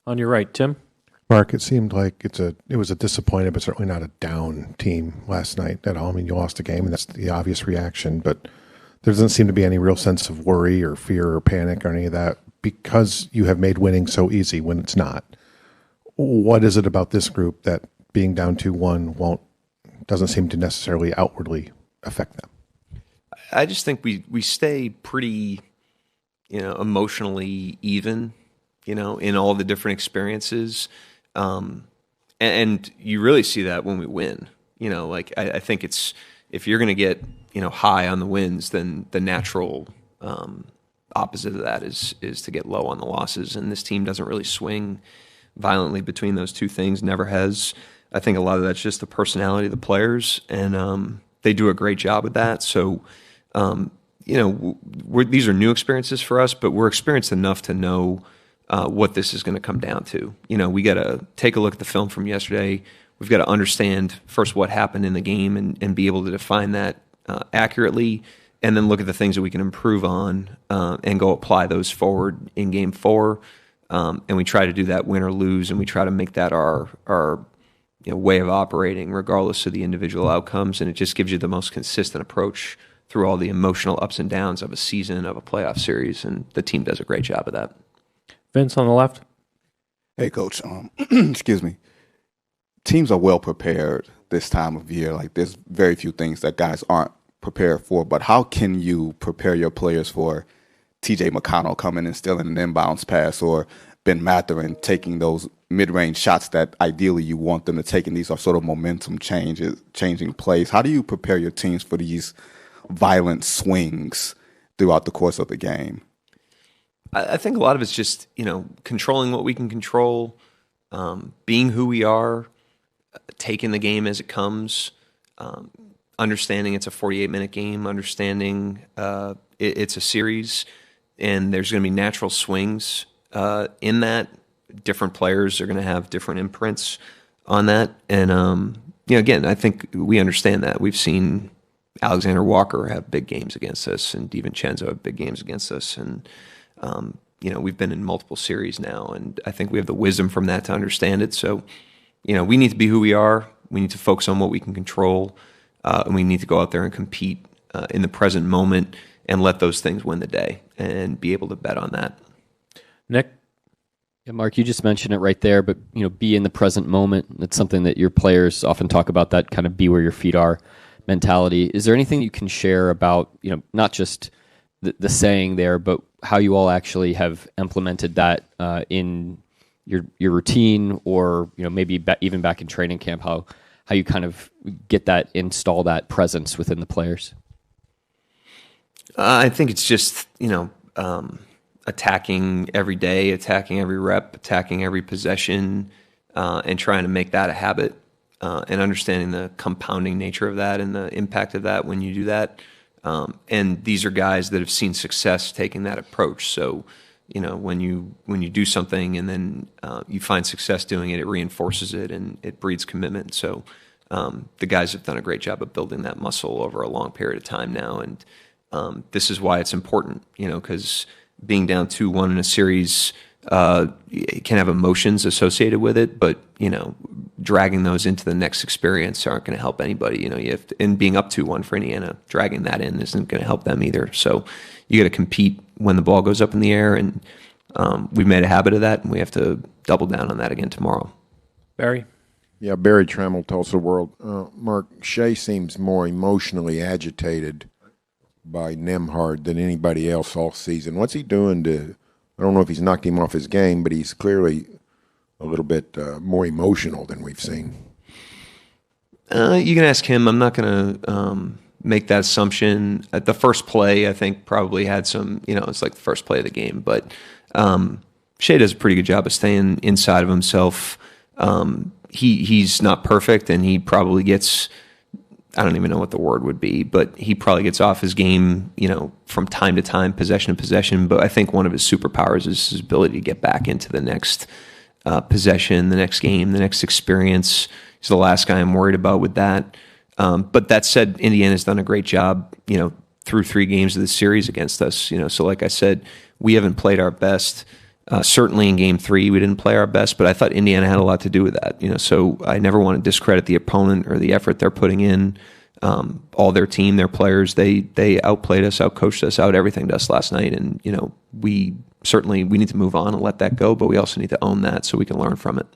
On your right, Tim. Mark, it seemed like it was a disappointed, but certainly not a down team last night at all. I mean, you lost a game, and that's the obvious reaction, but there doesn't seem to be any real sense of worry or fear or panic or any of that because you have made winning so easy when it's not. What is it about this group that being down 2-1 doesn't seem to necessarily outwardly affect them? I just think we stay pretty, emotionally even, in all the different experiences. And you really see that when we win. I think it's, if you're going to get, high on the wins, then the natural opposite of that is to get low on the losses. And this team doesn't really swing violently between those two things, never has. I think a lot of that's just the personality of the players, and they do a great job with that. So, these are new experiences for us, but we're experienced enough to know what this is going to come down to. We got to take a look at the film from yesterday. We've got to understand first what happened in the game and be able to define that accurately, and then look at the things that we can improve on and go apply those forward in Game 4. And we try to do that win or lose, and we try to make that our way of operating regardless of the individual outcomes. And it just gives you the most consistent approach through all the emotional ups and downs of a season, of a playoff series, and the team does a great job of that. Vince on the left. Hey, Coach. Excuse me. Teams are well prepared this time of year. Like, there's very few things that guys aren't prepared for. But how can you prepare your players for T.J. McConnell coming and stealing an inbounds pass, or Ben Mathurin taking those mid-range shots that ideally you want them to take? And these are sort of momentum changing plays. How do you prepare your teams for these violent swings throughout the course of the game? I think a lot of it's just, controlling what we can control, being who we are, taking the game as it comes, understanding it's a 48-minute game, understanding it's a series, and there's going to be natural swings in that. Different players are going to have different imprints on that. And, again, I think we understand that. We've seen Alexander Walker have big games against us, and DiVincenzo have big games against us. And, we've been in multiple series now, and I think we have the wisdom from that to understand it. So, we need to be who we are. We need to focus on what we can control, and we need to go out there and compete in the present moment and let those things win the day and be able to bet on that. Nick? Yeah, Mark, you just mentioned it right there, but be in the present moment. It's something that your players often talk about, that kind of be where your feet are mentality. Is there anything you can share about, not just the saying there, but how you all actually have implemented that in your routine, or maybe even back in training camp, how you kind of install that presence within the players? I think it's just attacking every day, attacking every rep, attacking every possession, and trying to make that a habit, and understanding the compounding nature of that and the impact of that when you do that. And these are guys that have seen success taking that approach. So, when you do something and then you find success doing it, it reinforces it and it breeds commitment. So the guys have done a great job of building that muscle over a long period of time now. And this is why it's important, because being down 2-1 in a series, it can have emotions associated with it, but dragging those into the next experience aren't going to help anybody. You have to, and being up 2-1 for Indiana, dragging that in isn't going to help them either. So you got to compete when the ball goes up in the air, and we've made a habit of that, and we have to double down on that again tomorrow. Barry? Yeah, Barry Trammell, Tulsa World. Mark, Shai seems more emotionally agitated by Nembhard than anybody else all season. What's he doing to, I don't know if he's knocked him off his game, but he's clearly a little bit more emotional than we've seen. You can ask him. I'm not going to make that assumption. At the first play, I think probably had some, it's like the first play of the game, but Shai does a pretty good job of staying inside of himself. He's not perfect, and he probably gets, I don't even know what the word would be, but he probably gets off his game, from time to time, possession to possession. But I think one of his superpowers is his ability to get back into the next possession, the next game, the next experience. He's the last guy I'm worried about with that. But that said, Indiana's done a great job, through 3 games of the series against us. So like I said, we haven't played our best Certainly in Game 3, we didn't play our best, but I thought Indiana had a lot to do with that. So I never want to discredit the opponent or the effort they're putting in. All their team, their players, they outplayed us, outcoached us, out everything to us last night, and we need to move on and let that go, but we also need to own that so we can learn from it.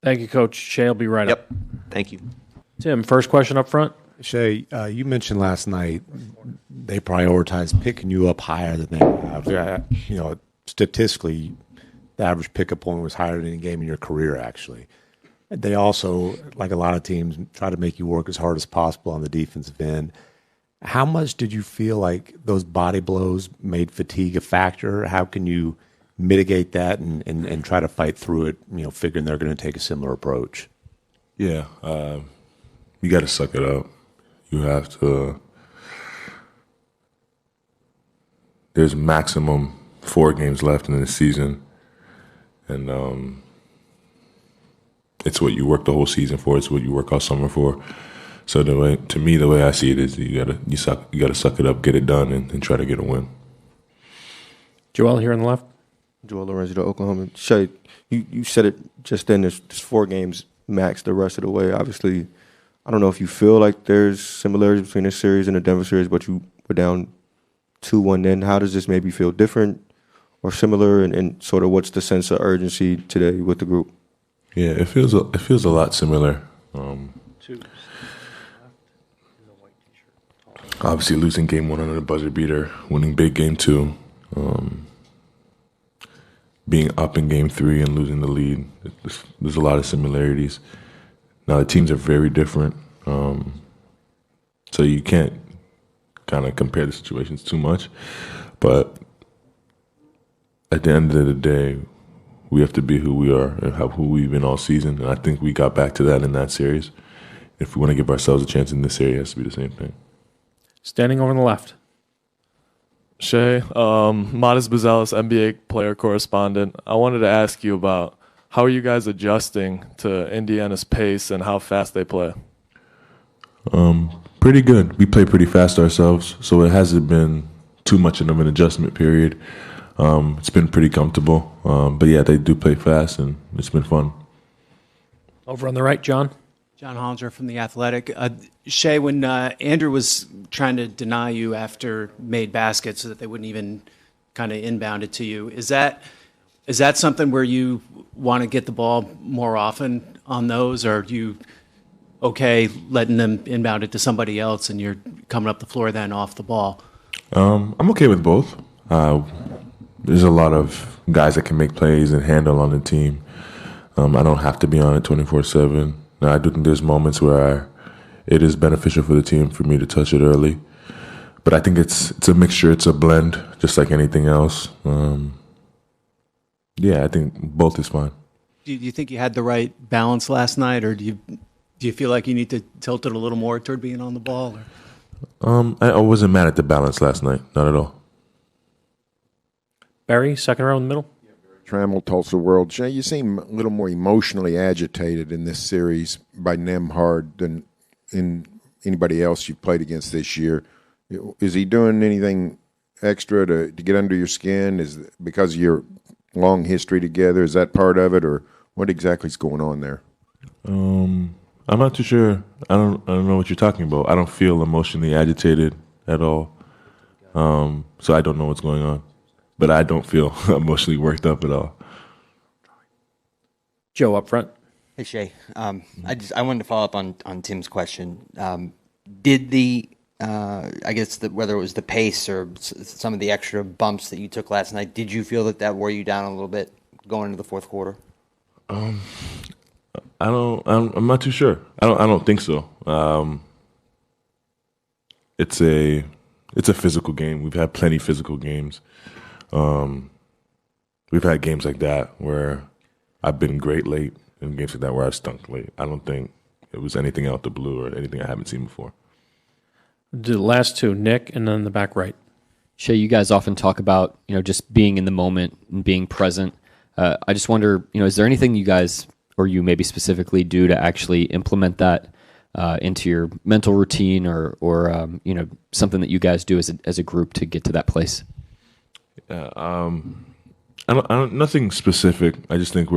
Thank you, Coach. Shay will be right up. Thank you. Tim, first question up front. Shay, you mentioned last night they prioritize picking you up higher than they have. Statistically, the average pickup point was higher than any game in your career, actually. They also, like a lot of teams, try to make you work as hard as possible on the defensive end. How much did you feel like those body blows made fatigue a factor? How can you mitigate that and try to fight through it, figuring they're going to take a similar approach? Yeah, you got to suck it up. You have to. There's maximum 4 games left in the season, and it's what you work the whole season for. It's what you work all summer for. So the way I see it is you gotta suck it up, get it done, and try to get a win. Joel here on the left. Joel Lorenzo to Oklahoma. Shay, you said it just then. There's 4 games max the rest of the way. Obviously, I don't know if you feel like there's similarities between this series and the Denver series, but you were down 2-1 then. How does this maybe feel different or similar, and sort of what's the sense of urgency today with the group? Yeah, it feels a lot similar. Obviously, losing game 1 under the buzzer beater, winning big game 2, being up in game 3 and losing the lead. There's a lot of similarities. Now the teams are very different, so you can't kind of compare the situations too much. But at the end of the day, we have to be who we are and who we've been all season. And I think we got back to that in that series. If we want to give ourselves a chance in this series, it has to be the same thing. Standing over on the left. Shay, Modest Buzelis, NBA player correspondent. I wanted to ask you about how are you guys adjusting to Indiana's pace and how fast they play? Pretty good. We play pretty fast ourselves, so it hasn't been too much of an adjustment period. It's been pretty comfortable. But yeah, they do play fast, and it's been fun. Over on the right, John. John Hollinger from The Athletic. Shay, when Andrew was trying to deny you after made baskets so that they wouldn't even kind of inbound it to you, is that something where you want to get the ball more often on those, or are you okay letting them inbound it to somebody else and you're coming up the floor then off the ball? I'm okay with both. There's a lot of guys that can make plays and handle on the team. I don't have to be on it 24/7. Now, I do think there's moments where it is beneficial for the team for me to touch it early. But I think it's a mixture. It's a blend, just like anything else. Yeah, I think both is fine. Do you think you had the right balance last night, or do you feel like you need to tilt it a little more toward being on the ball? Or? I wasn't mad at the balance last night. Not at all. Barry, second row in the middle. Trammell, Tulsa World. Shay, you seem a little more emotionally agitated in this series by Nembhard than in anybody else you've played against this year. Is he doing anything extra to get under your skin? Is it because of your long history together? Is that part of it, or what exactly is going on there? I'm not too sure. I don't know what you're talking about. I don't feel emotionally agitated at all. So I don't know what's going on. But I don't feel emotionally worked up at all. Joe up front. Hey Shay, I wanted to follow up on Tim's question. Did whether it was the pace or some of the extra bumps that you took last night, did you feel that wore you down a little bit going into the fourth quarter? I'm not too sure. I don't think so. It's a physical game. We've had plenty of physical games. We've had games like that where I've been great late, and games like that where I've stunk late. I don't think it was anything out the blue or anything I haven't seen before. The last two, Nick, and then the back right. Shay, you guys often talk about just being in the moment and being present. I just wonder, is there anything you guys, or you maybe specifically, do to actually implement that into your mental routine, or something that you guys do as a group to get to that place? Nothing specific. I just think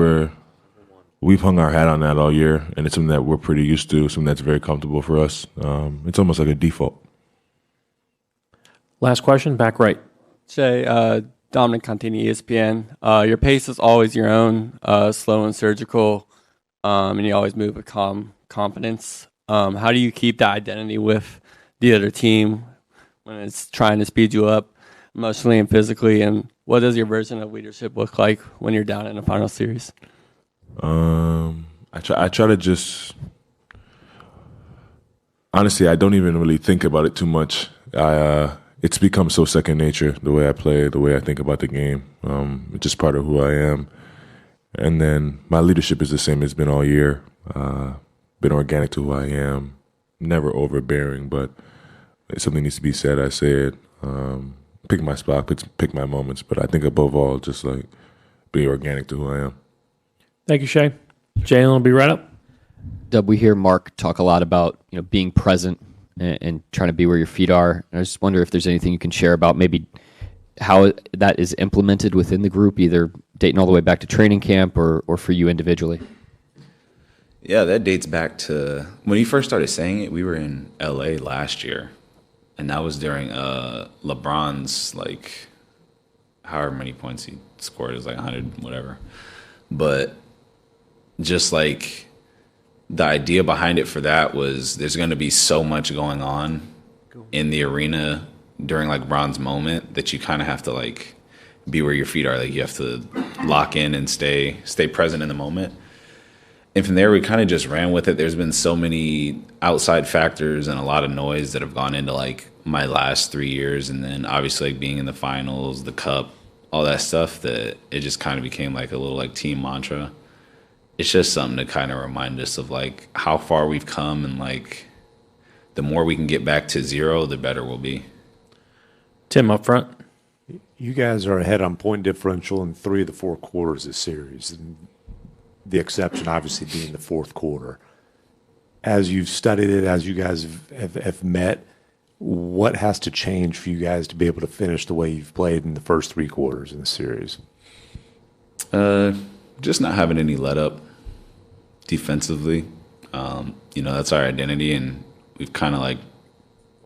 we've hung our hat on that all year, and it's something that we're pretty used to, something that's very comfortable for us. It's almost like a default. Last question, back right. Shai, Dominic Contini, ESPN. Your pace is always your own, slow and surgical, and you always move with calm confidence. How do you keep that identity with the other team when it's trying to speed you up emotionally and physically? And what does your version of leadership look like when you're down in a final series? I try to just honestly, I don't even really think about it too much. It's become so second nature, the way I play, the way I think about the game. It's just part of who I am. And then my leadership is the same as it's been all year. Been organic to who I am. Never overbearing, but if something needs to be said, I say it. Pick my spot, pick my moments. But I think above all, just like be organic to who I am. Thank you, Shai. Jalen will be right up. Dub, we hear Mark talk a lot about being present and trying to be where your feet are. And I just wonder if there's anything you can share about maybe how that is implemented within the group, either dating all the way back to training camp or for you individually. Yeah, that dates back to when he first started saying it. We were in LA last year, and that was during LeBron's, like, however many points he scored, it was like 100, whatever. But just like the idea behind it for that was there's going to be so much going on in the arena during like Bron's moment that you kind of have to like be where your feet are. Like you have to lock in and stay present in the moment. And from there, we kind of just ran with it. There's been so many outside factors and a lot of noise that have gone into like my last 3 years. And then obviously like being in the finals, the cup, all that stuff, that it just kind of became like a little like team mantra. It's just something to kind of remind us of like how far we've come, and like the more we can get back to zero, the better we'll be. Tim up front. You guys are ahead on point differential in 3 of the 4 quarters of the series. And the exception obviously being the fourth quarter. As you've studied it, as you guys have met, what has to change for you guys to be able to finish the way you've played in the first 3 quarters in the series? Just not having any let up defensively. That's our identity, and we've kind of like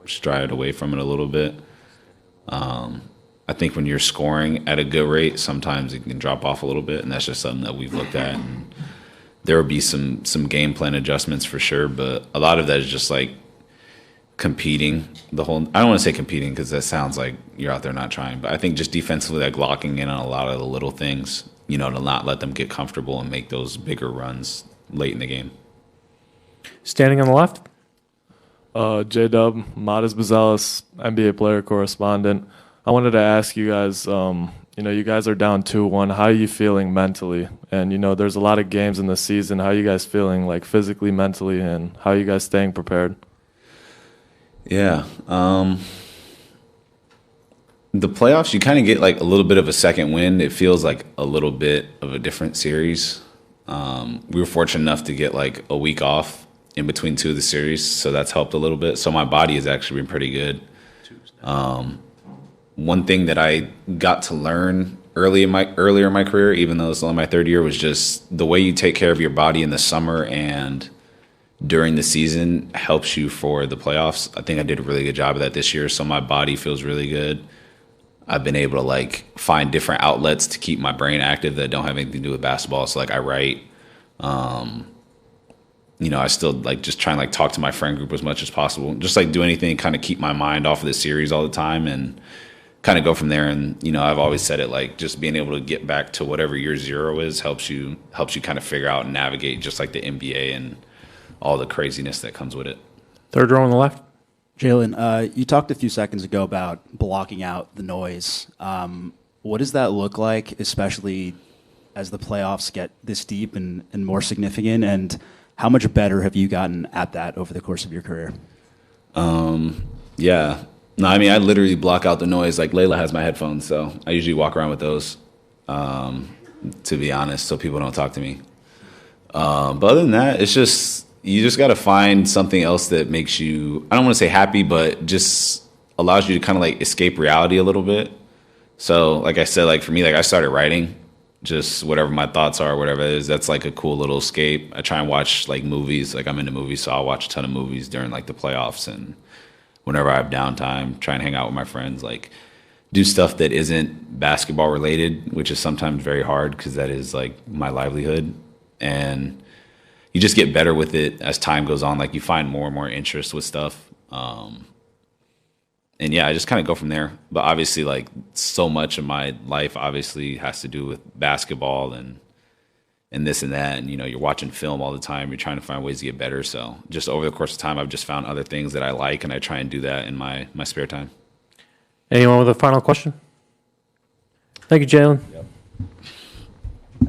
strayed away from it a little bit. I think when you're scoring at a good rate, sometimes it can drop off a little bit, and that's just something that we've looked at. And there will be some game plan adjustments for sure, but a lot of that is just like competing. I don't want to say competing because that sounds like you're out there not trying, but I think just defensively, like locking in on a lot of the little things, to not let them get comfortable and make those bigger runs late in the game. Standing on the left. J-Dub, Modest Bazalis, NBA player correspondent. I wanted to ask you guys, you guys are down 2-1. How are you feeling mentally? And, there's a lot of games in the season. How are you guys feeling, like, physically, mentally, and how are you guys staying prepared? Yeah. The playoffs, you kind of get, like, a little bit of a second wind. It feels like a little bit of a different series. We were fortunate enough to get, like, a week off in between 2 of the series, so that's helped a little bit. So my body has actually been pretty good. One thing that I got to learn earlier in my career, even though it's only my 3rd year, was just the way you take care of your body in the summer and during the season helps you for the playoffs. I think I did a really good job of that this year, so my body feels really good. I've been able to like find different outlets to keep my brain active that don't have anything to do with basketball. So like I write, I still like just try and like talk to my friend group as much as possible. Just like do anything, kind of keep my mind off of the series all the time and kind of go from there. And, I've always said it, like just being able to get back to whatever your zero is helps you kind of figure out and navigate just like the NBA and all the craziness that comes with it. 3rd row on the left. Jalen, you talked a few seconds ago about blocking out the noise. What does that look like, especially as the playoffs get this deep and more significant? And how much better have you gotten at that over the course of your career? Yeah. No, I mean, I literally block out the noise. Like Layla has my headphones, so I usually walk around with those, to be honest, so people don't talk to me. But other than that, it's just, you just got to find something else that makes you, I don't want to say happy, but just allows you to kind of like escape reality a little bit. So like I said, like for me, like I started writing just whatever my thoughts are, whatever it is. That's like a cool little escape. I try and watch like movies. Like I'm into movies, so I'll watch a ton of movies during like the playoffs and whenever I have downtime, try and hang out with my friends, like do stuff that isn't basketball related, which is sometimes very hard because that is like my livelihood. And you just get better with it as time goes on. Like you find more and more interest with stuff. And yeah, I just kind of go from there. But obviously, like so much of my life obviously has to do with basketball and this and that. And, you know, you're watching film all the time. You're trying to find ways to get better. So just over the course of time, I've just found other things that I like, and I try and do that in my spare time. Anyone with a final question? Thank you, Jalen. Yep.